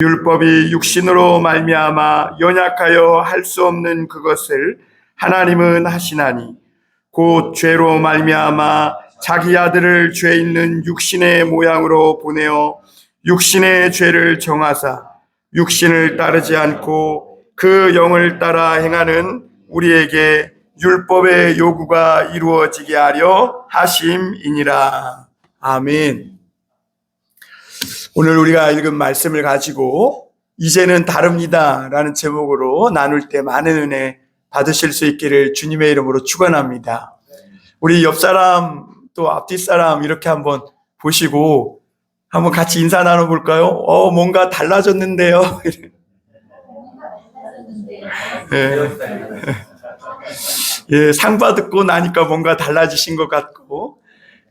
율법이 육신으로 말미암아 연약하여 할 수 없는 그것을 하나님은 하시나니 곧 죄로 말미암아 자기 아들을 죄 있는 육신의 모양으로 보내어 육신의 죄를 정하사 육신을 따르지 않고 그 영을 따라 행하는 우리에게 율법의 요구가 이루어지게 하려 하심이니라. 아멘. 오늘 우리가 읽은 말씀을 가지고 이제는 다릅니다 라는 제목으로 나눌 때 많은 은혜 받으실 수 있기를 주님의 이름으로 축원합니다. 우리 옆사람 또 앞뒤 사람 이렇게 한번 보시고 한번 같이 인사 나눠볼까요? 뭔가 달라졌는데요. 예, 상 받고 나니까 뭔가 달라지신 것 같고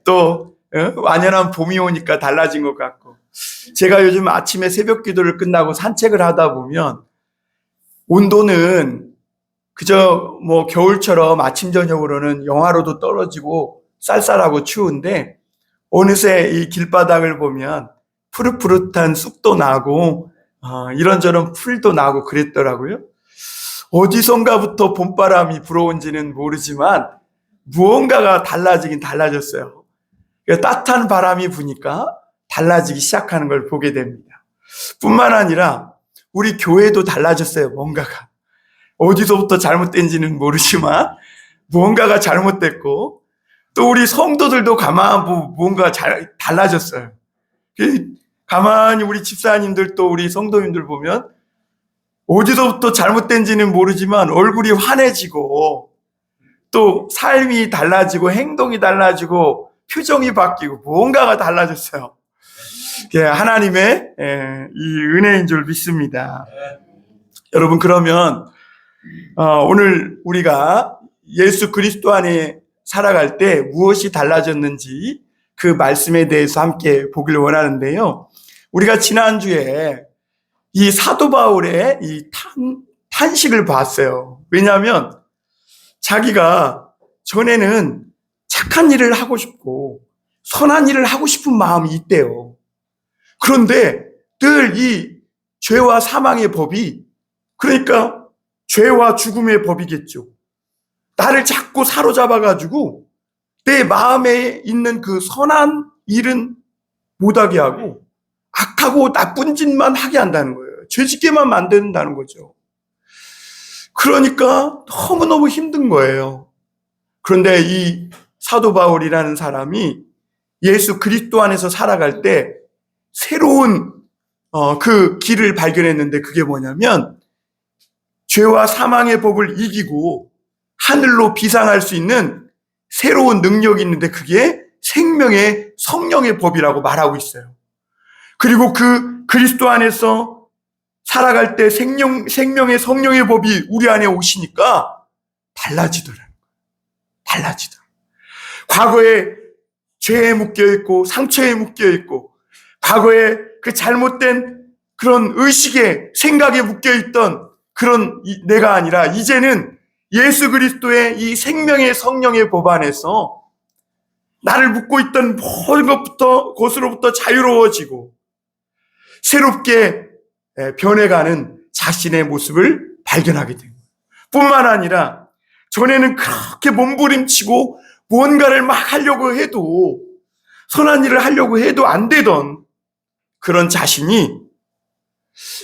또 완연한 봄이 오니까 달라진 것 같고, 제가 요즘 아침에 새벽 기도를 끝나고 산책을 하다 보면 온도는 그저 겨울처럼 아침 저녁으로는 영하로도 떨어지고 쌀쌀하고 추운데 어느새 이 길바닥을 보면 푸릇푸릇한 쑥도 나고 이런저런 풀도 나고 그랬더라고요. 어디선가부터 봄바람이 불어온지는 모르지만 무언가가 달라지긴 달라졌어요. 따뜻한 바람이 부니까 달라지기 시작하는 걸 보게 됩니다. 뿐만 아니라 우리 교회도 달라졌어요. 뭔가가 어디서부터 잘못된지는 모르지만 무언가가 잘못됐고, 또 우리 성도들도 가만 보면 무언가가 달라졌어요. 가만히 우리 집사님들 또 우리 성도님들 보면 어디서부터 잘못된지는 모르지만 얼굴이 환해지고 또 삶이 달라지고 행동이 달라지고 표정이 바뀌고 무언가가 달라졌어요. 하나님의 이 은혜인 줄 믿습니다. 여러분, 그러면 오늘 우리가 예수 그리스도 안에 살아갈 때 무엇이 달라졌는지 그 말씀에 대해서 함께 보길 원하는데요. 우리가 지난주에 이 사도 바울의 이 탄식을 봤어요. 왜냐하면 자기가 전에는 착한 일을 하고 싶고 선한 일을 하고 싶은 마음이 있대요. 그런데 늘 이 죄와 사망의 법이, 그러니까 죄와 죽음의 법이겠죠, 나를 자꾸 사로잡아가지고 내 마음에 있는 그 선한 일은 못하게 하고 악하고 나쁜 짓만 하게 한다는 거예요. 죄짓게만 만든다는 거죠. 그러니까 너무너무 힘든 거예요. 그런데 이 사도 바울이라는 사람이 예수 그리스도 안에서 살아갈 때 새로운 그 길을 발견했는데, 그게 뭐냐면 죄와 사망의 법을 이기고 하늘로 비상할 수 있는 새로운 능력이 있는데 그게 생명의 성령의 법이라고 말하고 있어요. 그리고 그 그리스도 안에서 살아갈 때 생명의 성령의 법이 우리 안에 오시니까 달라지더라고요. 과거에 죄에 묶여있고 상처에 묶여있고 과거에 그 잘못된 그런 의식에 생각에 묶여있던 그런 내가 아니라 이제는 예수 그리스도의 이 생명의 성령의 법 안에서 나를 묶고 있던 모든 것으로부터 자유로워지고 새롭게 변해가는 자신의 모습을 발견하게 됩니다. 뿐만 아니라 전에는 그렇게 몸부림치고 무언가를 막 하려고 해도, 선한 일을 하려고 해도 안 되던 그런 자신이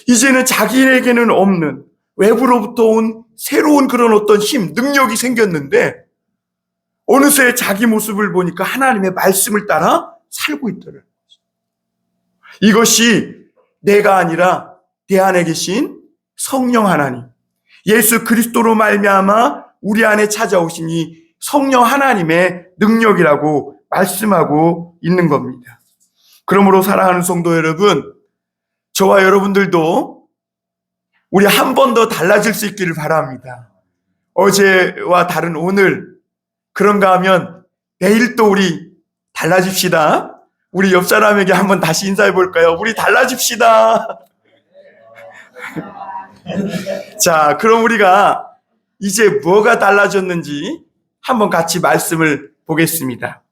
이제는 자기에게는 없는 외부로부터 온 새로운 그런 어떤 힘, 능력이 생겼는데 어느새 자기 모습을 보니까 하나님의 말씀을 따라 살고 있더래요. 이것이 내가 아니라 내 안에 계신 성령 하나님, 예수 그리스도로 말미암아 우리 안에 찾아오신 이 성령 하나님의 능력이라고 말씀하고 있는 겁니다. 그러므로 사랑하는 성도 여러분, 저와 여러분들도 우리 한 번 더 달라질 수 있기를 바랍니다. 어제와 다른 오늘, 그런가 하면 내일 또 우리 달라집시다. 우리 옆 사람에게 한번 다시 인사해 볼까요? 우리 달라집시다. 자, 그럼 우리가 이제 뭐가 달라졌는지 한번 같이 말씀을 보겠습니다.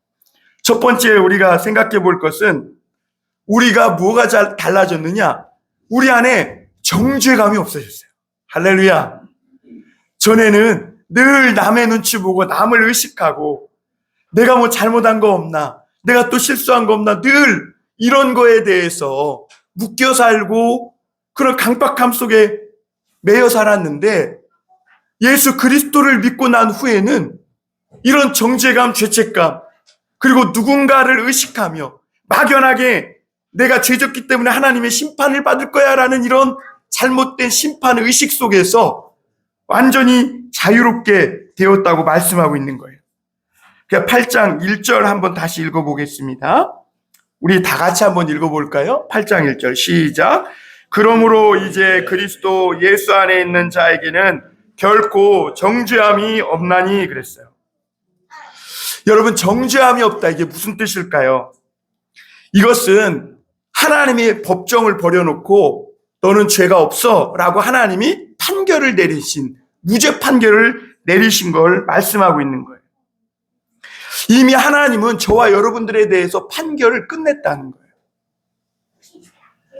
첫 번째 우리가 생각해 볼 것은 우리가 뭐가 달라졌느냐? 우리 안에 정죄감이 없어졌어요. 할렐루야. 전에는 늘 남의 눈치 보고 남을 의식하고 내가 뭐 잘못한 거 없나, 내가 또 실수한 거 없나, 늘 이런 거에 대해서 묶여 살고 그런 강박함 속에 매여 살았는데, 예수 그리스도를 믿고 난 후에는 이런 정죄감, 죄책감, 그리고 누군가를 의식하며 막연하게 내가 죄졌기 때문에 하나님의 심판을 받을 거야 라는 이런 잘못된 심판 의식 속에서 완전히 자유롭게 되었다고 말씀하고 있는 거예요. 8장 1절 한번 다시 읽어보겠습니다. 우리 다 같이 한번 읽어볼까요? 8장 1절 시작. 그러므로 이제 그리스도 예수 안에 있는 자에게는 결코 정죄함이 없나니 그랬어요. 여러분, 정죄함이 없다, 이게 무슨 뜻일까요? 이것은 하나님이 법정을 벌여놓고 너는 죄가 없어 라고 하나님이 판결을 내리신, 무죄 판결을 내리신 걸 말씀하고 있는 거예요. 이미 하나님은 저와 여러분들에 대해서 판결을 끝냈다는 거예요.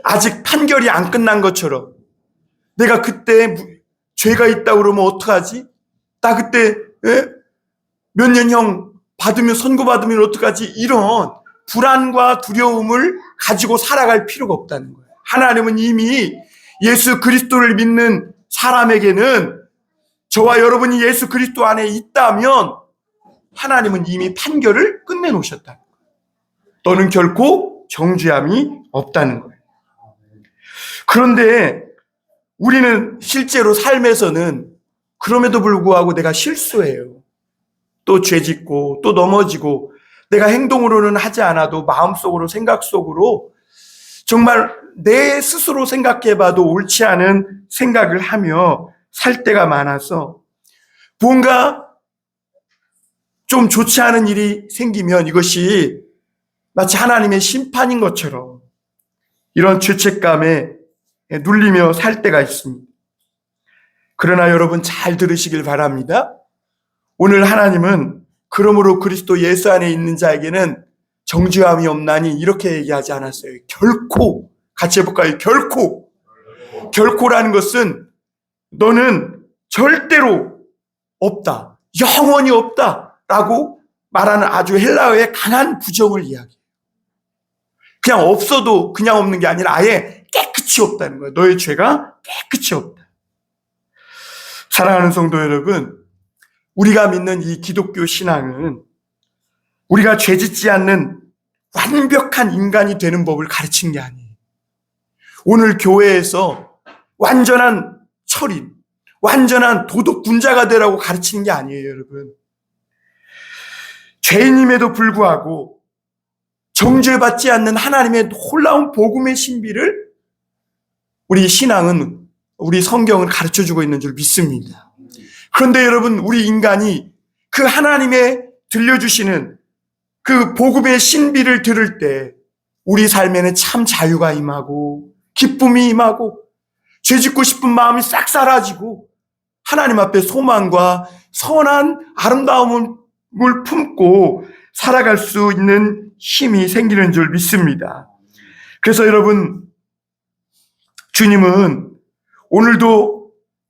아직 판결이 안 끝난 것처럼 내가 그때 죄가 있다고 그러면 어떡하지? 나 그때 몇 년형 받으면, 선고받으면 어떡하지? 이런 불안과 두려움을 가지고 살아갈 필요가 없다는 거예요. 하나님은 이미 예수 그리스도를 믿는 사람에게는, 저와 여러분이 예수 그리스도 안에 있다면 하나님은 이미 판결을 끝내놓으셨다는 거예요. 너는 결코 정죄함이 없다는 거예요. 그런데 우리는 실제로 삶에서는 그럼에도 불구하고 내가 실수해요. 또 죄짓고 또 넘어지고, 내가 행동으로는 하지 않아도 마음속으로, 생각 속으로 정말 내 스스로 생각해봐도 옳지 않은 생각을 하며 살 때가 많아서, 뭔가 좀 좋지 않은 일이 생기면 이것이 마치 하나님의 심판인 것처럼 이런 죄책감에 눌리며 살 때가 있습니다. 그러나 여러분, 잘 들으시길 바랍니다. 오늘 하나님은 그러므로 그리스도 예수 안에 있는 자에게는 정죄함이 없나니 이렇게 얘기하지 않았어요. 결코. 같이 해볼까요? 결코. 결코라는 것은 너는 절대로 없다, 영원히 없다 라고 말하는 아주 헬라어의 강한 부정을 이야기해요. 그냥 없어도 그냥 없는 게 아니라 아예 깨끗이 없다는 거예요. 너의 죄가 깨끗이 없다. 사랑하는 성도 여러분, 우리가 믿는 이 기독교 신앙은 우리가 죄짓지 않는 완벽한 인간이 되는 법을 가르치는 게 아니에요. 오늘 교회에서 완전한 철인, 완전한 도덕군자가 되라고 가르치는 게 아니에요, 여러분. 죄인임에도 불구하고 정죄받지 않는 하나님의 놀라운 복음의 신비를 우리 신앙은, 우리 성경은 가르쳐주고 있는 줄 믿습니다. 그런데 여러분, 우리 인간이 그 하나님의 들려주시는 그 복음의 신비를 들을 때 우리 삶에는 참 자유가 임하고 기쁨이 임하고 죄짓고 싶은 마음이 싹 사라지고 하나님 앞에 소망과 선한 아름다움을 품고 살아갈 수 있는 힘이 생기는 줄 믿습니다. 그래서 여러분, 주님은 오늘도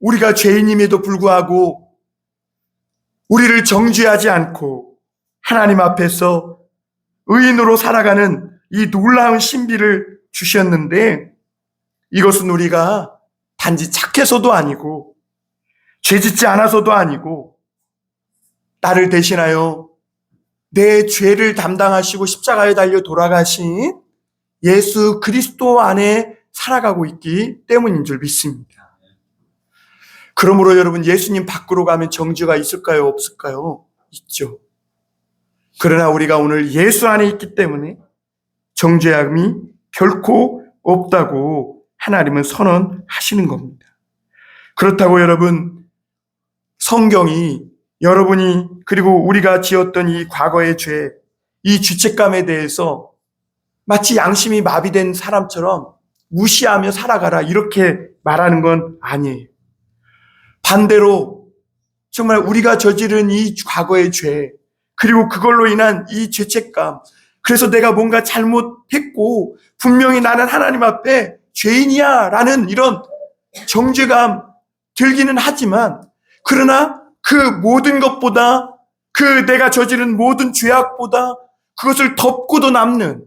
우리가 죄인임에도 불구하고 우리를 정죄하지 않고 하나님 앞에서 의인으로 살아가는 이 놀라운 신비를 주셨는데, 이것은 우리가 단지 착해서도 아니고 죄짓지 않아서도 아니고, 나를 대신하여 내 죄를 담당하시고 십자가에 달려 돌아가신 예수 그리스도 안에 살아가고 있기 때문인 줄 믿습니다. 그러므로 여러분, 예수님 밖으로 가면 정죄가 있을까요? 없을까요? 있죠. 그러나 우리가 오늘 예수 안에 있기 때문에 정죄함이 결코 없다고 하나님은 선언하시는 겁니다. 그렇다고 여러분, 성경이 여러분이 그리고 우리가 지었던 이 과거의 죄, 이 죄책감에 대해서 마치 양심이 마비된 사람처럼 무시하며 살아가라 이렇게 말하는 건 아니에요. 반대로 정말 우리가 저지른 이 과거의 죄, 그리고 그걸로 인한 이 죄책감, 그래서 내가 뭔가 잘못했고 분명히 나는 하나님 앞에 죄인이야 라는 이런 정죄감 들기는 하지만, 그러나 그 모든 것보다, 그 내가 저지른 모든 죄악보다 그것을 덮고도 남는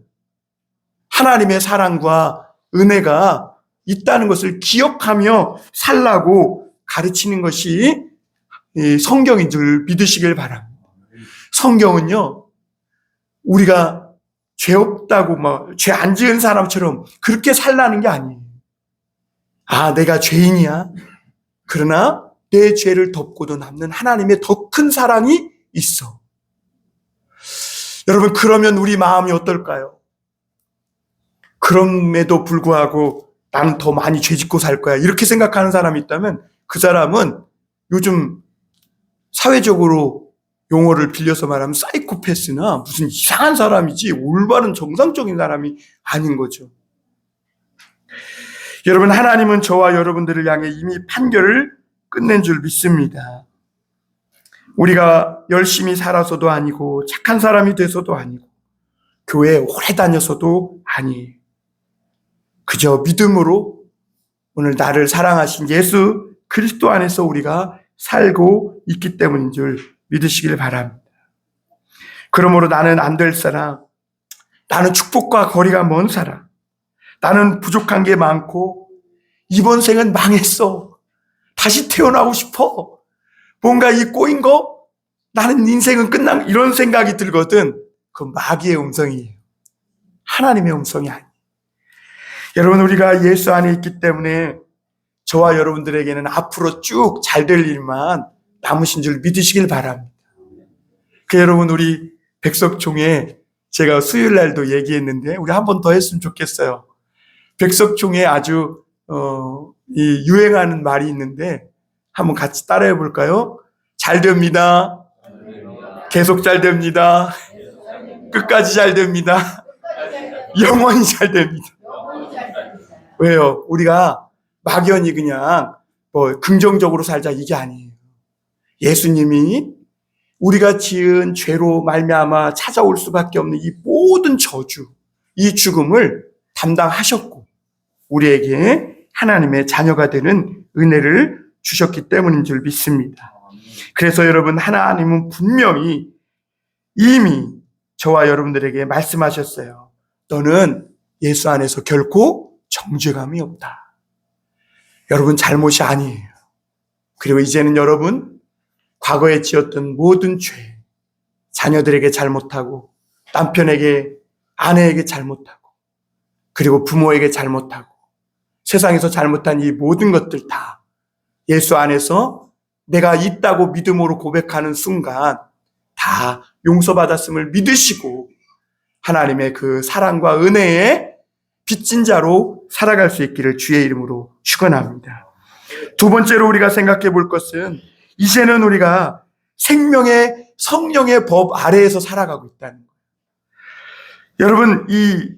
하나님의 사랑과 은혜가 있다는 것을 기억하며 살라고 가르치는 것이 이 성경인 줄 믿으시길 바랍니다. 성경은요, 우리가 죄 없다고 죄 안 지은 사람처럼 그렇게 살라는 게 아니에요. 아, 내가 죄인이야. 그러나 내 죄를 덮고도 남는 하나님의 더 큰 사랑이 있어. 여러분, 그러면 우리 마음이 어떨까요? 그럼에도 불구하고 나는 더 많이 죄짓고 살 거야, 이렇게 생각하는 사람이 있다면 그 사람은 요즘 사회적으로 용어를 빌려서 말하면 사이코패스나 무슨 이상한 사람이지 올바른 정상적인 사람이 아닌 거죠. 여러분, 하나님은 저와 여러분들을 향해 이미 판결을 끝낸 줄 믿습니다. 우리가 열심히 살아서도 아니고 착한 사람이 돼서도 아니고 교회에 오래 다녀서도 아니에요. 그저 믿음으로 오늘 나를 사랑하신 예수 그리스도 안에서 우리가 살고 있기 때문인 줄 믿으시길 바랍니다. 그러므로 나는 안 될 사람, 나는 축복과 거리가 먼 사람, 나는 부족한 게 많고 이번 생은 망했어, 다시 태어나고 싶어, 뭔가 이 꼬인 거, 나는 인생은 끝난, 이런 생각이 들거든. 그건 마귀의 음성이에요. 하나님의 음성이 아니에요. 여러분, 우리가 예수 안에 있기 때문에 저와 여러분들에게는 앞으로 쭉 잘 될 일만 남으신 줄 믿으시길 바랍니다. 여러분, 우리 백석총회 제가 수요일 날도 얘기했는데 우리 한 번 더 했으면 좋겠어요. 백석총회 아주 이 유행하는 말이 있는데 한번 같이 따라해 볼까요? 잘 됩니다. 계속 잘 됩니다. 끝까지 잘 됩니다. 영원히 잘 됩니다. 왜요? 우리가 막연히 그냥 긍정적으로 살자, 이게 아니에요. 예수님이 우리가 지은 죄로 말미암아 찾아올 수밖에 없는 이 모든 저주, 이 죽음을 담당하셨고 우리에게 하나님의 자녀가 되는 은혜를 주셨기 때문인 줄 믿습니다. 그래서 여러분, 하나님은 분명히 이미 저와 여러분들에게 말씀하셨어요. 너는 예수 안에서 결코 정죄감이 없다. 여러분, 잘못이 아니에요. 그리고 이제는 여러분, 과거에 지었던 모든 죄, 자녀들에게 잘못하고 남편에게, 아내에게 잘못하고 그리고 부모에게 잘못하고 세상에서 잘못한 이 모든 것들 다 예수 안에서 내가 있다고 믿음으로 고백하는 순간 다 용서받았음을 믿으시고 하나님의 그 사랑과 은혜에 빚진 자로 살아갈 수 있기를 주의 이름으로 축원합니다. 두 번째로 우리가 생각해 볼 것은 이제는 우리가 생명의 성령의 법 아래에서 살아가고 있다는 거예요. 여러분, 이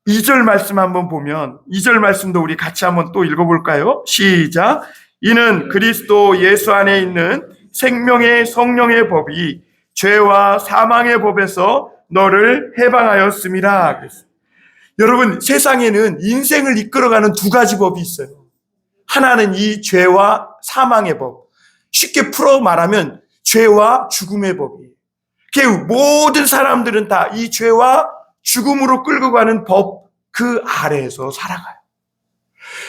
2절 말씀 한번 보면 2절 말씀도 우리 같이 한번 또 읽어볼까요? 시작. 이는 그리스도 예수 안에 있는 생명의 성령의 법이 죄와 사망의 법에서 너를 해방하였음이라. 여러분, 세상에는 인생을 이끌어가는 두 가지 법이 있어요. 하나는 이 죄와 사망의 법, 쉽게 풀어 말하면 죄와 죽음의 법이에요. 모든 사람들은 다 이 죄와 죽음으로 끌고 가는 법 그 아래에서 살아가요.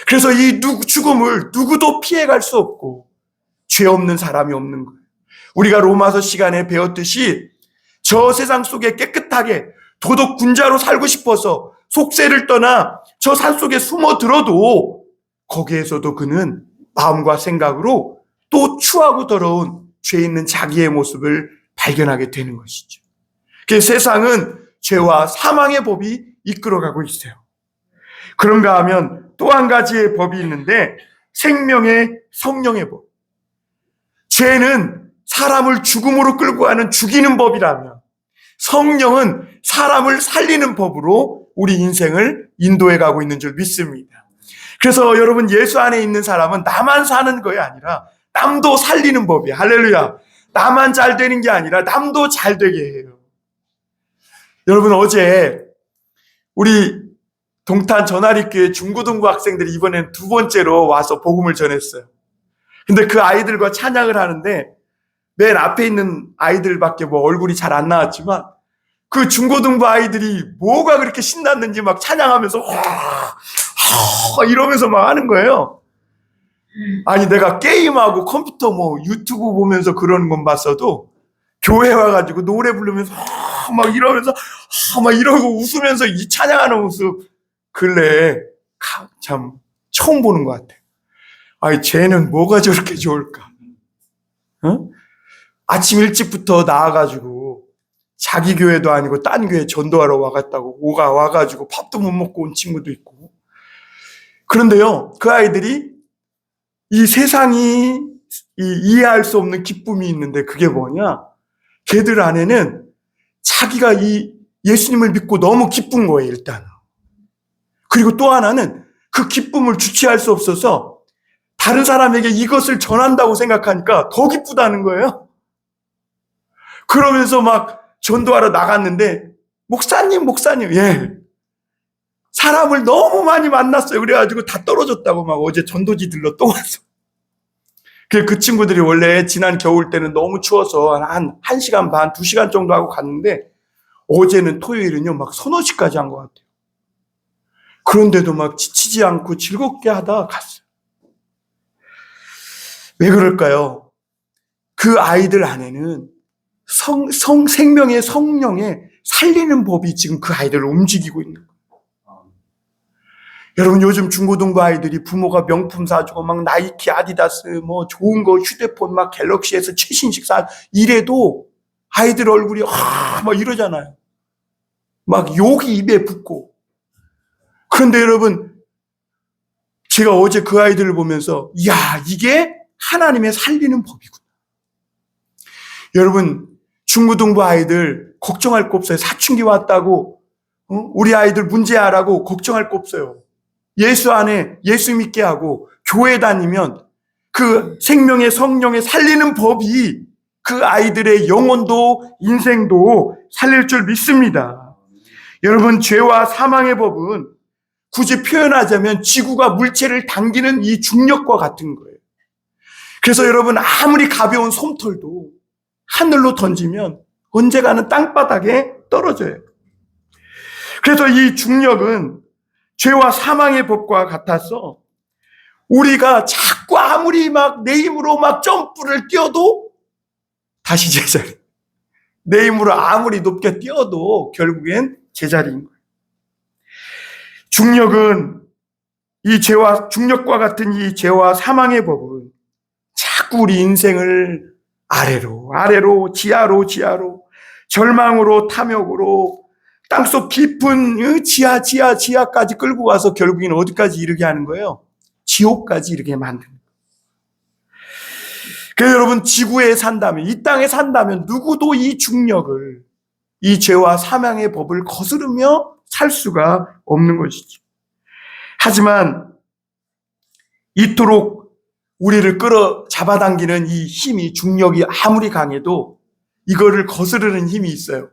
그래서 이 죽음을 누구도 피해갈 수 없고 죄 없는 사람이 없는 거예요. 우리가 로마서 시간에 배웠듯이 저 세상 속에 깨끗하게 도덕 군자로 살고 싶어서 속세를 떠나 저 산속에 숨어들어도 거기에서도 그는 마음과 생각으로 또 추하고 더러운 죄 있는 자기의 모습을 발견하게 되는 것이죠. 세상은 죄와 사망의 법이 이끌어가고 있어요. 그런가 하면 또 한 가지의 법이 있는데 생명의 성령의 법. 죄는 사람을 죽음으로 끌고 가는 죽이는 법이라면 성령은 사람을 살리는 법으로 우리 인생을 인도해 가고 있는 줄 믿습니다. 그래서 여러분, 예수 안에 있는 사람은 나만 사는 것이 아니라 남도 살리는 법이에요. 할렐루야. 나만 잘 되는 게 아니라 남도 잘 되게 해요. 여러분, 어제 우리 동탄 전화리교회 중고등부 학생들이 이번엔 두 번째로 와서 복음을 전했어요. 근데 그 아이들과 찬양을 하는데 맨 앞에 있는 아이들밖에 뭐 얼굴이 잘 안 나왔지만 그 중고등부 아이들이 뭐가 그렇게 신났는지 막 찬양하면서 이러면서 막 하는 거예요. 아니 내가 게임하고 컴퓨터 뭐 유튜브 보면서 그러는 건 봤어도 교회 와가지고 노래 부르면서 막 이러면서 막 이러고 웃으면서 이 찬양하는 모습 근래 참 처음 보는 것 같아요. 아니 쟤는 뭐가 저렇게 좋을까? 어? 아침 일찍부터 나와가지고 자기 교회도 아니고 딴 교회 전도하러 와가지고 밥도 못 먹고 온 친구도 있고. 그런데요, 그 아이들이 이 세상이 이해할 수 없는 기쁨이 있는데 그게 뭐냐? 걔들 안에는 자기가 이 예수님을 믿고 너무 기쁜 거예요, 일단. 그리고 또 하나는 그 기쁨을 주체할 수 없어서 다른 사람에게 이것을 전한다고 생각하니까 더 기쁘다는 거예요. 그러면서 막 전도하러 나갔는데 목사님, 예. 사람을 너무 많이 만났어요. 그래가지고 다 떨어졌다고 막 어제 전도지 들러 또 왔어. 그 친구들이 원래 지난 겨울 때는 너무 추워서 한 1시간 반, 2시간 정도 하고 갔는데 어제는 토요일은요, 막 서너 시까지 한 것 같아요. 그런데도 막 지치지 않고 즐겁게 하다 갔어요. 왜 그럴까요? 그 아이들 안에는 생명의 성령의 살리는 법이 지금 그 아이들을 움직이고 있는 거예요. 여러분 요즘 중고등부 아이들이 부모가 명품 사주고 막 나이키, 아디다스 뭐 좋은 거 휴대폰 막 갤럭시에서 최신식 이래도 아이들 얼굴이 막 이러잖아요. 막 욕이 입에 붙고. 그런데 여러분 제가 어제 그 아이들을 보면서 야 이게 하나님의 살리는 법이구나. 여러분 중고등부 아이들 걱정할 거 없어요. 사춘기 왔다고 우리 아이들 문제아라고 걱정할 거 없어요. 예수 안에 예수 믿게 하고 교회 다니면 그 생명의 성령의 살리는 법이 그 아이들의 영혼도 인생도 살릴 줄 믿습니다. 여러분 죄와 사망의 법은 굳이 표현하자면 지구가 물체를 당기는 이 중력과 같은 거예요. 그래서 여러분 아무리 가벼운 솜털도 하늘로 던지면 언젠가는 땅바닥에 떨어져요. 그래서 이 중력은 죄와 사망의 법과 같아서 우리가 자꾸 아무리 막 내 힘으로 막 점프를 뛰어도 다시 제자리. 내 힘으로 아무리 높게 뛰어도 결국엔 제자리인 거예요. 중력은 중력과 같은 이 죄와 사망의 법은 자꾸 우리 인생을 아래로, 지하로, 절망으로, 탐욕으로, 땅속 깊은 지하까지 끌고 가서 결국에는 어디까지 이르게 하는 거예요? 지옥까지 이르게 만드는 거예요. 그래서 여러분 지구에 산다면, 이 땅에 산다면 누구도 이 중력을, 이 죄와 사망의 법을 거스르며 살 수가 없는 것이죠. 하지만 이토록 우리를 끌어 잡아당기는 이 힘이, 중력이 아무리 강해도 이거를 거스르는 힘이 있어요.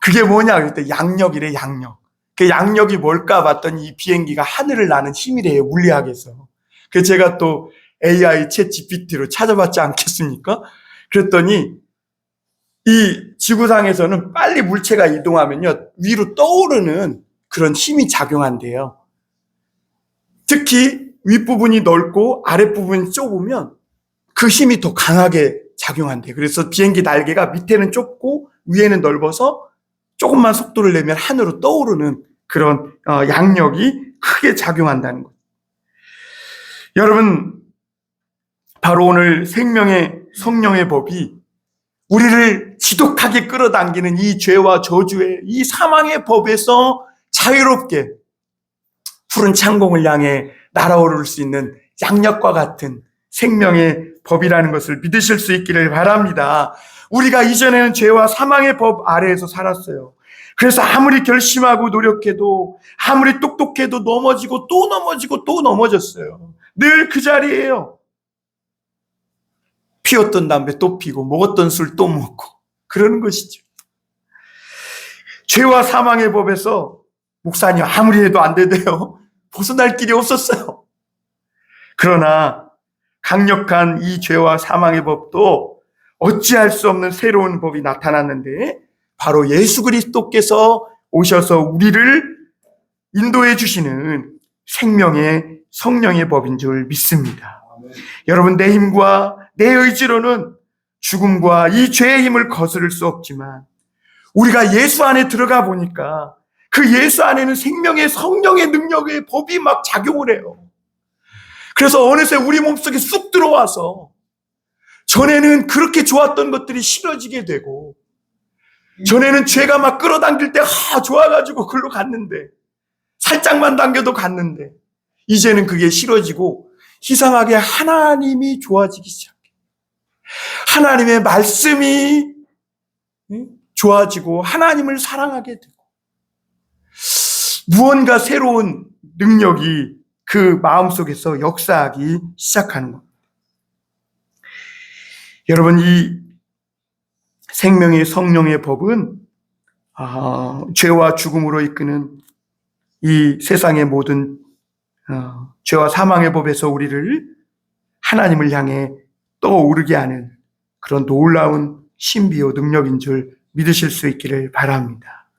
그게 뭐냐 그랬더니 양력이래, 양력. 그 양력이 뭘까 봤더니 이 비행기가 하늘을 나는 힘이래요, 물리학에서. 그래서 제가 또 AI 챗 GPT로 찾아봤지 않겠습니까? 그랬더니 이 지구상에서는 빨리 물체가 이동하면요, 위로 떠오르는 그런 힘이 작용한대요. 특히 윗부분이 넓고 아랫부분이 좁으면 그 힘이 더 강하게 작용한대요. 그래서 비행기 날개가 밑에는 좁고 위에는 넓어서 조금만 속도를 내면 하늘로 떠오르는 그런 양력이 크게 작용한다는 거예요. 여러분, 바로 오늘 생명의 성령의 법이 우리를 지독하게 끌어당기는 이 죄와 저주의 이 사망의 법에서 자유롭게 푸른 창공을 향해 날아오를 수 있는 양력과 같은 생명의 법이라는 것을 믿으실 수 있기를 바랍니다. 우리가 이전에는 죄와 사망의 법 아래에서 살았어요. 그래서 아무리 결심하고 노력해도, 아무리 똑똑해도 넘어지고 또 넘어지고 또 넘어졌어요. 늘 그 자리예요. 피웠던 담배 또 피고 먹었던 술 또 먹고 그러는 것이죠. 죄와 사망의 법에서 목사님 아무리 해도 안 되대요. 벗어날 길이 없었어요. 그러나 강력한 이 죄와 사망의 법도 어찌할 수 없는 새로운 법이 나타났는데 바로 예수 그리스도께서 오셔서 우리를 인도해 주시는 생명의 성령의 법인 줄 믿습니다. 여러분, 내 힘과 내 의지로는 죽음과 이 죄의 힘을 거스를 수 없지만 우리가 예수 안에 들어가 보니까 그 예수 안에는 생명의 성령의 능력의 법이 막 작용을 해요. 그래서 어느새 우리 몸속에 쑥 들어와서 전에는 그렇게 좋았던 것들이 싫어지게 되고 전에는 죄가 막 끌어당길 때 좋아가지고 글로 갔는데 살짝만 당겨도 갔는데 이제는 그게 싫어지고 이상하게 하나님이 좋아지기 시작해요. 하나님의 말씀이 좋아지고 하나님을 사랑하게 되고 무언가 새로운 능력이 그 마음속에서 역사하기 시작하는 겁니다. 여러분, 이 생명의 성령의 법은 죄와 죽음으로 이끄는 이 세상의 모든 죄와 사망의 법에서 우리를 하나님을 향해 떠오르게 하는 그런 놀라운 신비요 능력인 줄 믿으실 수 있기를 바랍니다.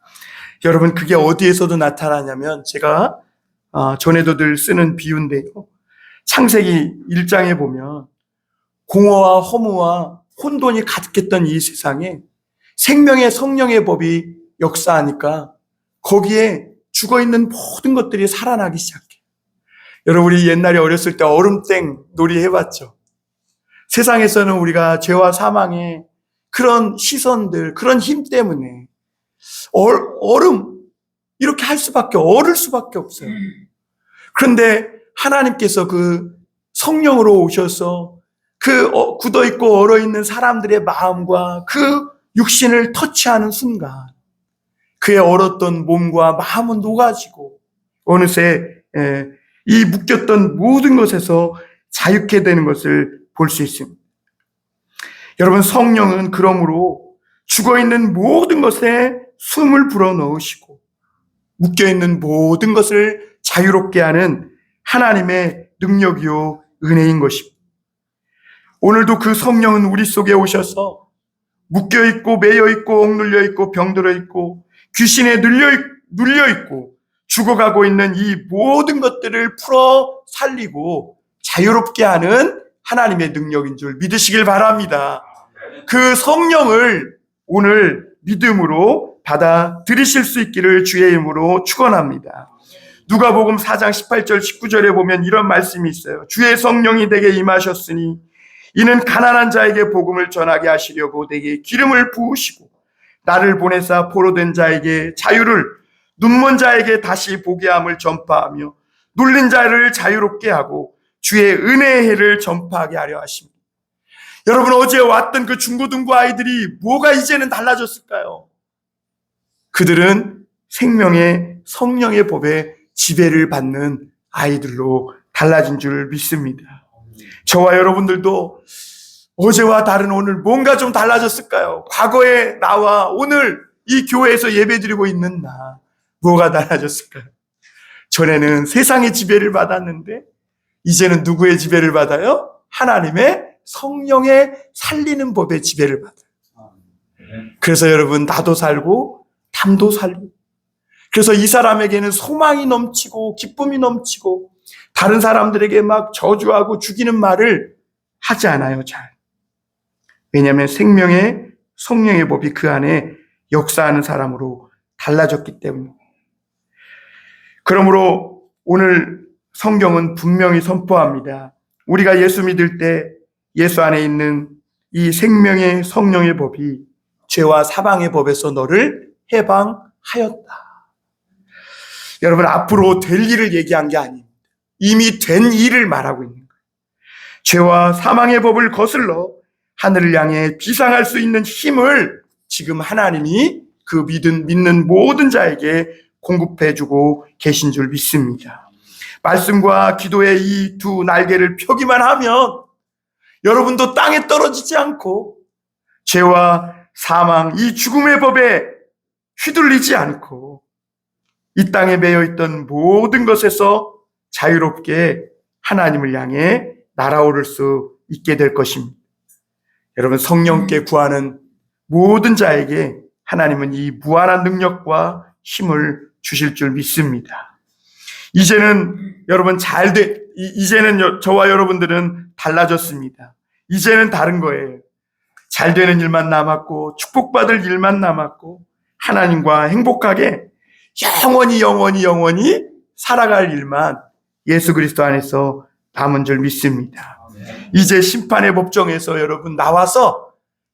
여러분, 그게 어디에서도 나타나냐면 제가 전에도 늘 쓰는 비유인데요. 창세기 1장에 보면 공허와 허무와 혼돈이 가득했던 이 세상에 생명의 성령의 법이 역사하니까 거기에 죽어있는 모든 것들이 살아나기 시작해요. 여러분, 우리 옛날에 어렸을 때 얼음땡 놀이 해봤죠? 세상에서는 우리가 죄와 사망의 그런 시선들, 그런 힘 때문에 얼음 이렇게 할 수밖에, 얼을 수밖에 없어요. 그런데 하나님께서 그 성령으로 오셔서 그 굳어있고 얼어있는 사람들의 마음과 그 육신을 터치하는 순간 그의 얼었던 몸과 마음은 녹아지고 어느새 이 묶였던 모든 것에서 자유케 되는 것을 볼 수 있습니다. 여러분, 성령은 그러므로 죽어있는 모든 것에 숨을 불어넣으시고 묶여있는 모든 것을 자유롭게 하는 하나님의 능력이요 은혜인 것입니다. 오늘도 그 성령은 우리 속에 오셔서 묶여있고 매여있고 억눌려있고 병들어있고 귀신에 눌려있고 죽어가고 있는 이 모든 것들을 풀어 살리고 자유롭게 하는 하나님의 능력인 줄 믿으시길 바랍니다. 그 성령을 오늘 믿음으로 받아들이실 수 있기를 주의 이름으로 축원합니다. 누가복음 4장 18절 19절에 보면 이런 말씀이 있어요. 주의 성령이 내게 임하셨으니 이는 가난한 자에게 복음을 전하게 하시려고 내게 기름을 부으시고 나를 보내사 포로된 자에게 자유를, 눈먼 자에게 다시 보게 함을 전파하며 눌린 자를 자유롭게 하고 주의 은혜의 해를 전파하게 하려 하십니다. 여러분, 어제 왔던 그 중고등부 아이들이 뭐가 이제는 달라졌을까요? 그들은 생명의 성령의 법에 지배를 받는 아이들로 달라진 줄 믿습니다. 저와 여러분들도 어제와 다른 오늘 뭔가 좀 달라졌을까요? 과거의 나와 오늘 이 교회에서 예배드리고 있는 나, 뭐가 달라졌을까요? 전에는 세상의 지배를 받았는데 이제는 누구의 지배를 받아요? 하나님의 성령의 살리는 법의 지배를 받아요. 그래서 여러분, 나도 살고 담도 살고, 그래서 이 사람에게는 소망이 넘치고 기쁨이 넘치고 다른 사람들에게 막 저주하고 죽이는 말을 하지 않아요. 잘. 왜냐하면 생명의 성령의 법이 그 안에 역사하는 사람으로 달라졌기 때문에. 그러므로 오늘 성경은 분명히 선포합니다. 우리가 예수 믿을 때 예수 안에 있는 이 생명의 성령의 법이 죄와 사망의 법에서 너를 해방하였다. 여러분, 앞으로 될 일을 얘기한 게 아닙니다. 이미 된 일을 말하고 있는 거예요. 죄와 사망의 법을 거슬러 하늘을 향해 비상할 수 있는 힘을 지금 하나님이 그 믿는 모든 자에게 공급해주고 계신 줄 믿습니다. 말씀과 기도의 이 두 날개를 펴기만 하면 여러분도 땅에 떨어지지 않고 죄와 사망, 이 죽음의 법에 휘둘리지 않고 이 땅에 매여 있던 모든 것에서 자유롭게 하나님을 향해 날아오를 수 있게 될 것입니다. 여러분, 성령께 구하는 모든 자에게 하나님은 이 무한한 능력과 힘을 주실 줄 믿습니다. 이제는 여러분 이제는 저와 여러분들은 달라졌습니다. 이제는 다른 거예요. 잘 되는 일만 남았고 축복받을 일만 남았고 하나님과 행복하게 영원히 살아갈 일만 예수 그리스도 안에서 남은 줄 믿습니다. 이제 심판의 법정에서 여러분 나와서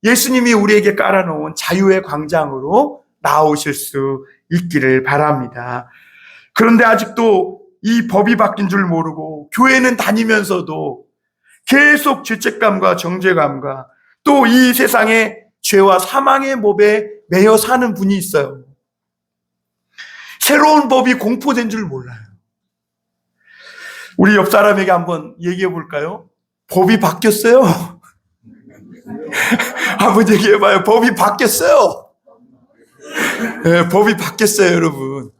예수님이 우리에게 깔아놓은 자유의 광장으로 나오실 수 있기를 바랍니다. 그런데 아직도 이 법이 바뀐 줄 모르고 교회는 다니면서도 계속 죄책감과 정죄감과 또 이 세상의 죄와 사망의 법에 매여 사는 분이 있어요. 새로운 법이 공포된 줄 몰라요. 우리 옆 사람에게 한번 얘기해 볼까요? 법이 바뀌었어요. 한번 얘기해 봐요. 법이 바뀌었어요. 네, 법이 바뀌었어요, 여러분.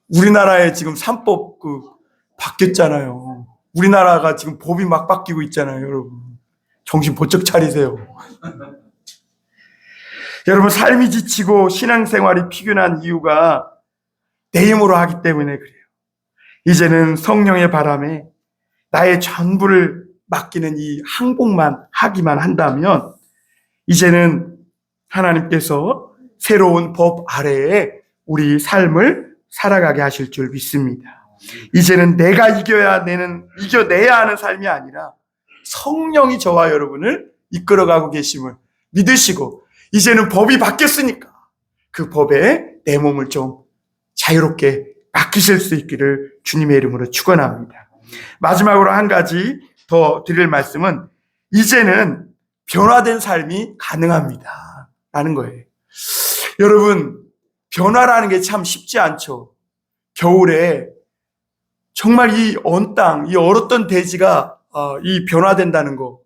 우리나라에 지금 3법 바뀌었잖아요. 우리나라가 지금 법이 막 바뀌고 있잖아요, 여러분. 정신 번쩍 차리세요. 여러분, 삶이 지치고 신앙생활이 피곤한 이유가 내 힘으로 하기 때문에 그래요. 이제는 성령의 바람에 나의 전부를 맡기는 이 항복만 하기만 한다면 이제는 하나님께서 새로운 법 아래에 우리 삶을 살아가게 하실 줄 믿습니다. 이제는 내가 이겨내야 하는 삶이 아니라 성령이 저와 여러분을 이끌어가고 계심을 믿으시고 이제는 법이 바뀌었으니까 그 법에 내 몸을 좀 자유롭게 맡기실 수 있기를 주님의 이름으로 축원합니다. 마지막으로 한 가지 더 드릴 말씀은 이제는 변화된 삶이 가능합니다 라는 거예요. 여러분, 변화라는 게 참 쉽지 않죠. 겨울에 정말 이 언 땅, 이 얼었던 대지가 이 변화된다는 거.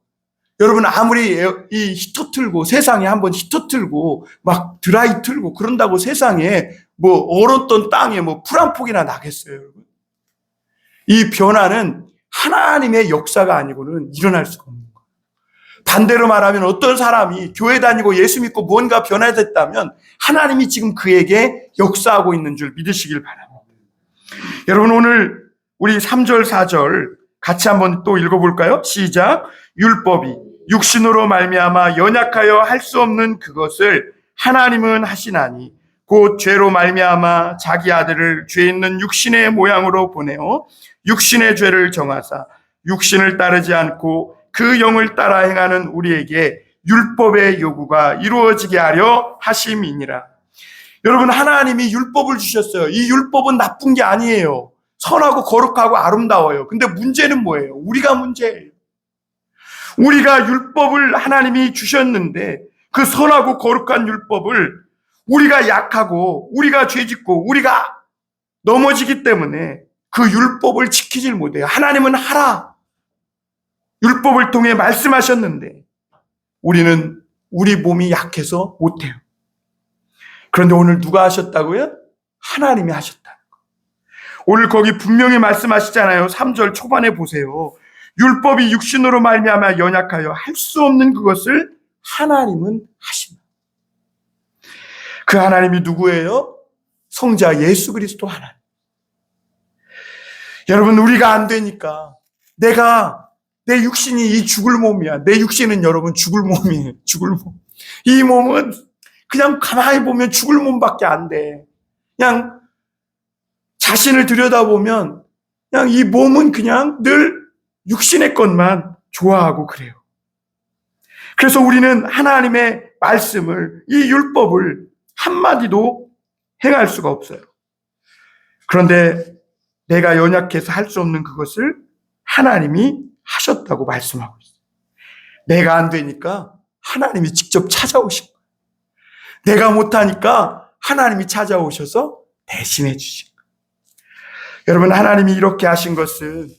여러분, 아무리 이 히터 틀고 세상에 한번 히터 틀고 막 드라이 틀고 그런다고 세상에 뭐 얼었던 땅에 뭐 풀 한 폭이나 나겠어요, 여러분. 이 변화는 하나님의 역사가 아니고는 일어날 수가 없는 거예요. 반대로 말하면 어떤 사람이 교회 다니고 예수 믿고 뭔가 변화됐다면 하나님이 지금 그에게 역사하고 있는 줄 믿으시길 바랍니다. 여러분, 오늘 우리 3절 4절 같이 한번 또 읽어볼까요? 시작. 율법이 육신으로 말미암아 연약하여 할 수 없는 그것을 하나님은 하시나니 곧 죄로 말미암아 자기 아들을 죄 있는 육신의 모양으로 보내어 육신의 죄를 정하사 육신을 따르지 않고 그 영을 따라 행하는 우리에게 율법의 요구가 이루어지게 하려 하심이니라. 여러분, 하나님이 율법을 주셨어요. 이 율법은 나쁜 게 아니에요. 선하고 거룩하고 아름다워요. 근데 문제는 뭐예요? 우리가 문제예요. 우리가 율법을 하나님이 주셨는데 그 선하고 거룩한 율법을 우리가 약하고 우리가 죄짓고 우리가 넘어지기 때문에 그 율법을 지키질 못해요. 하나님은 하라. 율법을 통해 말씀하셨는데 우리는 우리 몸이 약해서 못해요. 그런데 오늘 누가 하셨다고요? 하나님이 하셨다는 거. 오늘 거기 분명히 말씀하시잖아요. 3절 초반에 보세요. 율법이 육신으로 말미암아 연약하여 할 수 없는 그것을 하나님은 하신다. 그 하나님이 누구예요? 성자 예수 그리스도 하나님. 여러분, 우리가 안 되니까 내 육신이 이 죽을 몸이야. 내 육신은 여러분 죽을 몸이에요. 죽을 몸. 이 몸은 그냥 가만히 보면 죽을 몸밖에 안 돼. 그냥 자신을 들여다보면 그냥 이 몸은 그냥 늘 육신의 것만 좋아하고 그래요. 그래서 우리는 하나님의 말씀을, 이 율법을 한마디도 행할 수가 없어요. 그런데 내가 연약해서 할 수 없는 그것을 하나님이 하셨다고 말씀하고 있어요. 내가 안 되니까 하나님이 직접 찾아오신 거예요. 내가 못하니까 하나님이 찾아오셔서 대신해 주신 거예요. 여러분, 하나님이 이렇게 하신 것은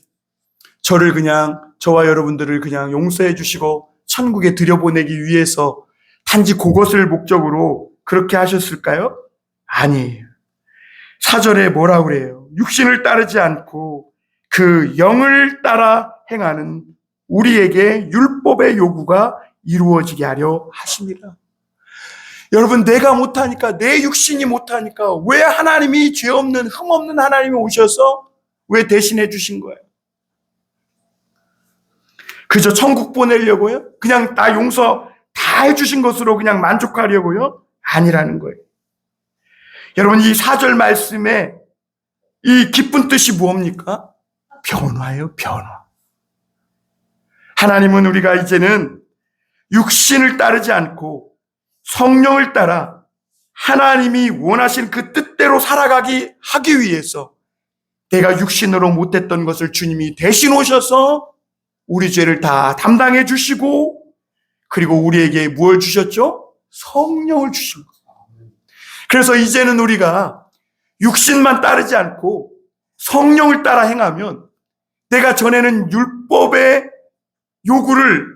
저와 여러분들을 그냥 용서해 주시고 천국에 들여보내기 위해서 단지 그것을 목적으로 그렇게 하셨을까요? 아니에요. 4절에 뭐라 그래요? 육신을 따르지 않고 그 영을 따라 행하는 우리에게 율법의 요구가 이루어지게 하려 하십니다. 여러분, 내가 못하니까, 내 육신이 못하니까 왜 하나님이 죄 없는, 흠 없는 하나님이 오셔서 왜 대신해 주신 거예요? 그저 천국 보내려고요? 그냥 다 용서 다 해주신 것으로 그냥 만족하려고요? 아니라는 거예요. 여러분, 이 4절 말씀에 이 깊은 뜻이 뭡니까? 변화예요, 변화. 하나님은 우리가 이제는 육신을 따르지 않고 성령을 따라 하나님이 원하신 그 뜻대로 살아가기 하기 위해서 내가 육신으로 못했던 것을 주님이 대신 오셔서 우리 죄를 다 담당해 주시고, 그리고 우리에게 무엇을 주셨죠? 성령을 주신 거예요. 그래서 이제는 우리가 육신만 따르지 않고 성령을 따라 행하면 내가 전에는 율법의 요구를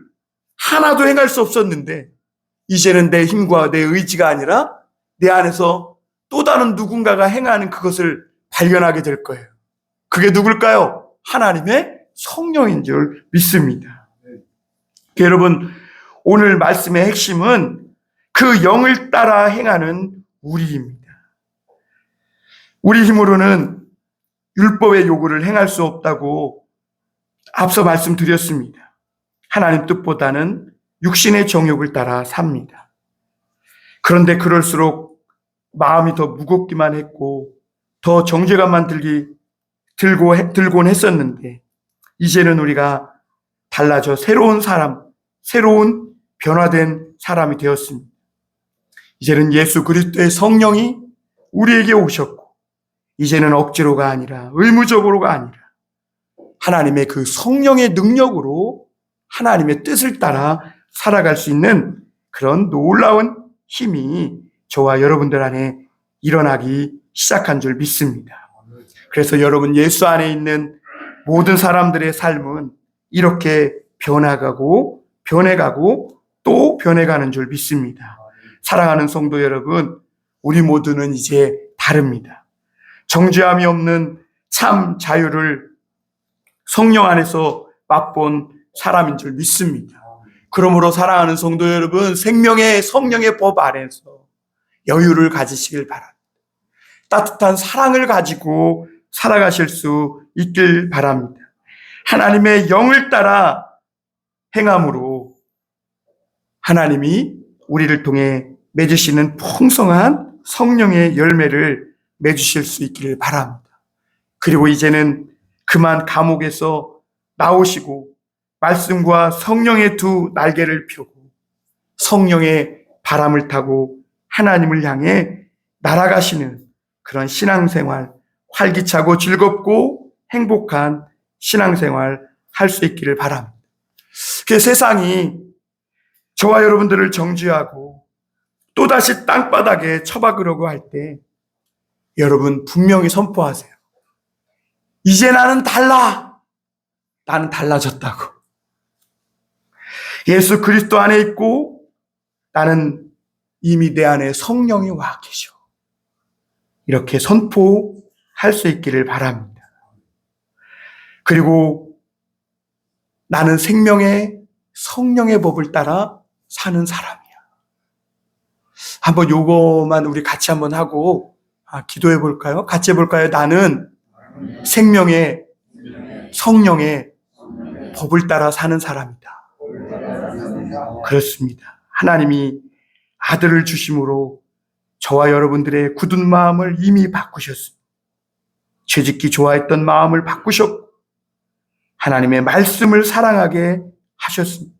하나도 행할 수 없었는데 이제는 내 힘과 내 의지가 아니라 내 안에서 또 다른 누군가가 행하는 그것을 발견하게 될 거예요. 그게 누굴까요? 하나님의 성령인 줄 믿습니다. 여러분, 오늘 말씀의 핵심은 그 영을 따라 행하는 우리입니다. 우리 힘으로는 율법의 요구를 행할 수 없다고 앞서 말씀드렸습니다. 하나님 뜻보다는 육신의 정욕을 따라 삽니다. 그런데 그럴수록 마음이 더 무겁기만 했고 더 정죄감만 들곤 했었는데 이제는 우리가 달라져 새로운 사람, 새로운 변화된 사람이 되었습니다. 이제는 예수 그리스도의 성령이 우리에게 오셨고 이제는 억지로가 아니라 의무적으로가 아니라 하나님의 그 성령의 능력으로 하나님의 뜻을 따라 살아갈 수 있는 그런 놀라운 힘이 저와 여러분들 안에 일어나기 시작한 줄 믿습니다. 그래서 여러분, 예수 안에 있는 모든 사람들의 삶은 이렇게 변해가고 또 변해가는 줄 믿습니다. 사랑하는 성도 여러분, 우리 모두는 이제 다릅니다. 정죄함이 없는 참 자유를 성령 안에서 맛본 사람인 줄 믿습니다. 그러므로 사랑하는 성도 여러분, 생명의 성령의 법 안에서 여유를 가지시길 바랍니다. 따뜻한 사랑을 가지고 살아가실 수 있길 바랍니다. 하나님의 영을 따라 행함으로 하나님이 우리를 통해 맺으시는 풍성한 성령의 열매를 맺으실 수 있기를 바랍니다. 그리고 이제는 그만 감옥에서 나오시고 말씀과 성령의 두 날개를 펴고 성령의 바람을 타고 하나님을 향해 날아가시는 그런 신앙생활, 활기차고 즐겁고 행복한 신앙생활 할 수 있기를 바랍니다. 그 세상이 저와 여러분들을 정죄하고 또다시 땅바닥에 처박으려고 할 때 여러분 분명히 선포하세요. 이제 나는 달라. 나는 달라졌다고. 예수 그리스도 안에 있고 나는 이미 내 안에 성령이 와 계셔. 이렇게 선포할 수 있기를 바랍니다. 그리고 나는 생명의 성령의 법을 따라 사는 사람이야. 한번 요거만 우리 같이 한번 하고 기도해 볼까요? 같이 해볼까요? 나는 생명의 성령의 법을 따라 사는 사람이다. 그렇습니다. 하나님이 아들을 주심으로 저와 여러분들의 굳은 마음을 이미 바꾸셨습니다. 죄짓기 좋아했던 마음을 바꾸셨고 하나님의 말씀을 사랑하게 하셨습니다.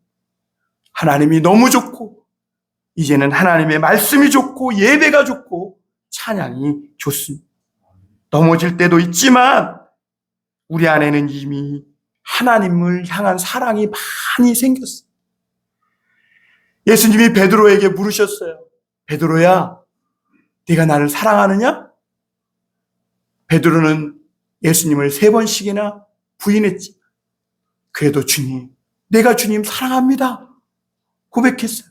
하나님이 너무 좋고 이제는 하나님의 말씀이 좋고 예배가 좋고 찬양이 좋습니다. 넘어질 때도 있지만 우리 안에는 이미 하나님을 향한 사랑이 많이 생겼어요. 예수님이 베드로에게 물으셨어요. 베드로야, 네가 나를 사랑하느냐? 베드로는 예수님을 3번씩이나 부인했지. 그래도 주님, 내가 주님 사랑합니다. 고백했어요.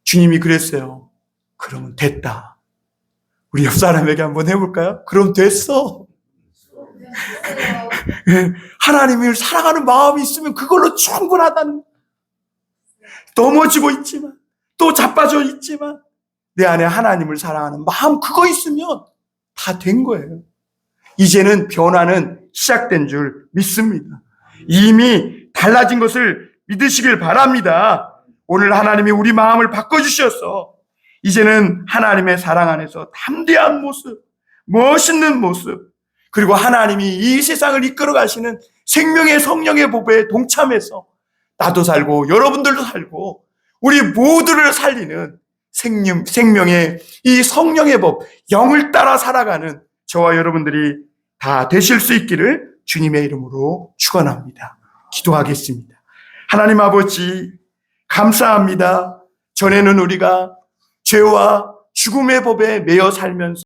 주님이 그랬어요. 그러면 됐다. 우리 옆 사람에게 한번 해볼까요? 그럼 됐어. 하나님을 사랑하는 마음이 있으면 그걸로 충분하다는 거예요. 넘어지고 있지만, 또 자빠져 있지만, 내 안에 하나님을 사랑하는 마음 그거 있으면 다 된 거예요. 이제는 변화는 시작된 줄 믿습니다. 이미 달라진 것을 믿으시길 바랍니다. 오늘 하나님이 우리 마음을 바꿔주셔서 이제는 하나님의 사랑 안에서 담대한 모습, 멋있는 모습, 그리고 하나님이 이 세상을 이끌어 가시는 생명의 성령의 법에 동참해서 나도 살고 여러분들도 살고 우리 모두를 살리는 생명의 이 성령의 법, 영을 따라 살아가는 저와 여러분들이 다 되실 수 있기를 주님의 이름으로 축원합니다. 기도하겠습니다. 하나님 아버지 감사합니다. 전에는 우리가 죄와 죽음의 법에 매여 살면서